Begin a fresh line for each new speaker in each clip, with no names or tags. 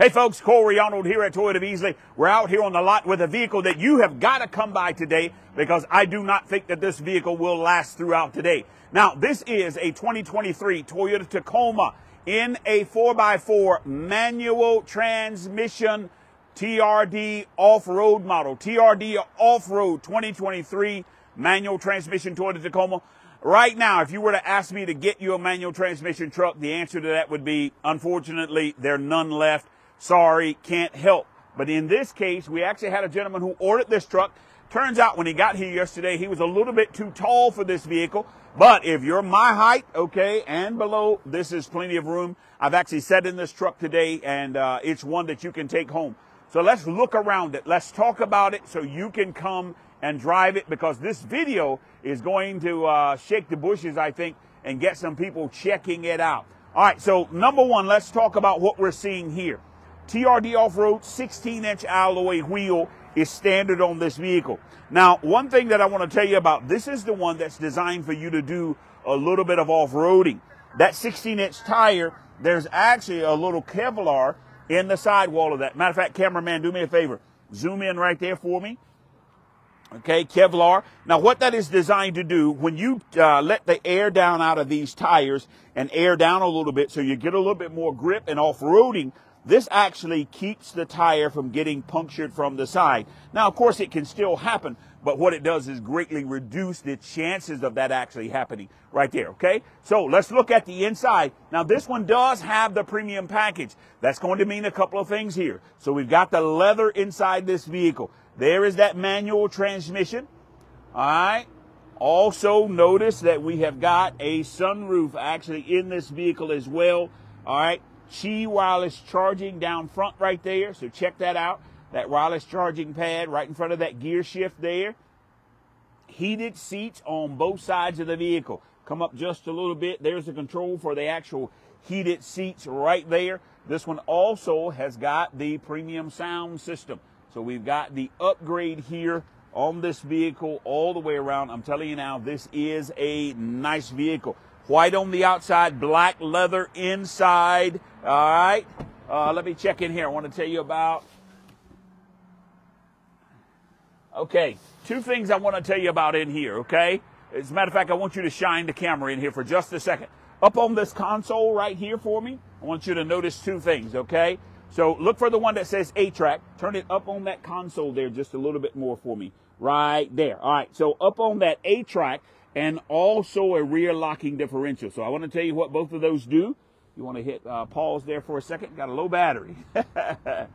Hey folks, Corey Arnold here at Toyota Beasley. We're out here on the lot with a vehicle that you have got to come by today because I do not think that this vehicle will last throughout today. Now, this is a 2023 Toyota Tacoma in a 4x4 manual transmission TRD Off Road model. TRD Off Road 2023 manual transmission Toyota Tacoma. Right now, if you were to ask me to get you a manual transmission truck, the answer to that would be, unfortunately, there are none left. Sorry, can't help. But in this case, we actually had a gentleman who ordered this truck. Turns out when he got here yesterday, he was a little bit too tall for this vehicle. But if you're my height, okay, and below, this is plenty of room. I've actually sat in this truck today, and it's one that you can take home. So let's look around it. Let's talk about it so you can come and drive it, because this video is going to shake the bushes, I think, and get some people checking it out. All right, so number one, let's talk about what we're seeing here. TRD Off-Road 16-inch alloy wheel is standard on this vehicle. Now, one thing that I want to tell you about, this is the one that's designed for you to do a little bit of off-roading. That 16-inch tire, there's actually a little Kevlar in the sidewall of that. Matter of fact, cameraman, do me a favor. Zoom in right there for me. Okay, Kevlar. Now, what that is designed to do, when you let the air down out of these tires and air down a little bit so you get a little bit more grip and off-roading, this actually keeps the tire from getting punctured from the side. Now, of course, it can still happen, but what it does is greatly reduce the chances of that actually happening right there, okay? So let's look at the inside. Now, this one does have the premium package. That's going to mean a couple of things here. So we've got the leather inside this vehicle. There is that manual transmission, all right? Also, notice that we have got a sunroof actually in this vehicle as well, all right? Qi wireless charging down front right there, so check that out. That wireless charging pad right in front of that gear shift there. Heated seats on both sides of the vehicle. Come up just a little bit. There's the control for the actual heated seats right there. This one also has got the premium sound system. So we've got the upgrade here on this vehicle all the way around. I'm telling you now, this is a nice vehicle. White on the outside, black leather inside. All right. Let me check in here. I want to tell you about. Okay. Two things I want to tell you about in here. Okay. As a matter of fact, I want you to shine the camera in here for just a second. Up on this console right here for me, I want you to notice two things. Okay. So look for the one that says A-Track. Turn it up on that console there just a little bit more for me. Right there. All right. So up on that A-Track, and also a rear locking differential. So I want to tell you what both of those do. You want to hit pause there for a second. Got a low battery. All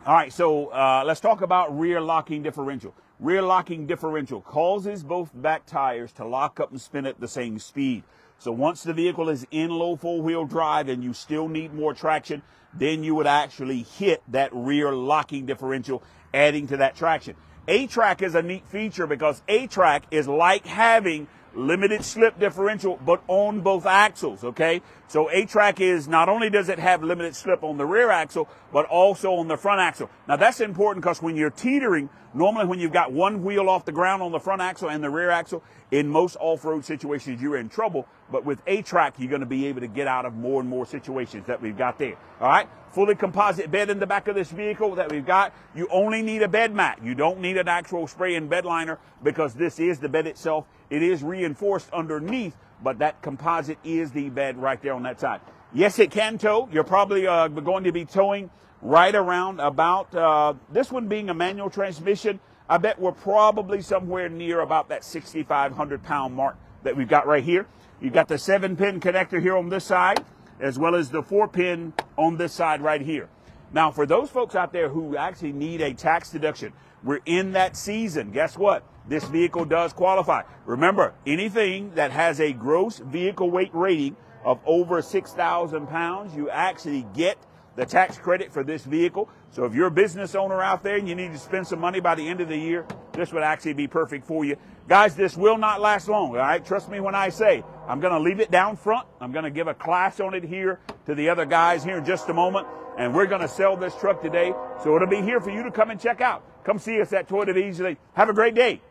right, so let's talk about rear locking differential. Rear locking differential causes both back tires to lock up and spin at the same speed. So once the vehicle is in low four-wheel drive and you still need more traction, then you would actually hit that rear locking differential, adding to that traction. A-Track is a neat feature because A-Track is like having limited slip differential, but on both axles, okay? So A-Track is, not only does it have limited slip on the rear axle, but also on the front axle. Now that's important because when you're teetering, normally when you've got one wheel off the ground on the front axle and the rear axle, in most off-road situations, you're in trouble. But with A-Track, you're going to be able to get out of more and more situations that we've got there. All right? Fully composite bed in the back of this vehicle that we've got. You only need a bed mat. You don't need an actual spray and bed liner because this is the bed itself. It is reinforced underneath, but that composite is the bed right there on that side. Yes, it can tow. You're probably going to be towing right around about, this one being a manual transmission, I bet we're probably somewhere near about that 6,500 pound mark that we've got right here. You've got the 7-pin connector here on this side, as well as the 4-pin on this side right here. Now, for those folks out there who actually need a tax deduction, we're in that season. Guess what? This vehicle does qualify. Remember, anything that has a gross vehicle weight rating of over 6,000 pounds, you actually get the tax credit for this vehicle. So if you're a business owner out there and you need to spend some money by the end of the year, this would actually be perfect for you. Guys, this will not last long, all right? Trust me when I say I'm going to leave it down front. I'm going to give a class on it here to the other guys here in just a moment, and we're going to sell this truck today. So it'll be here for you to come and check out. Come see us at Toyota Beasley. Have a great day.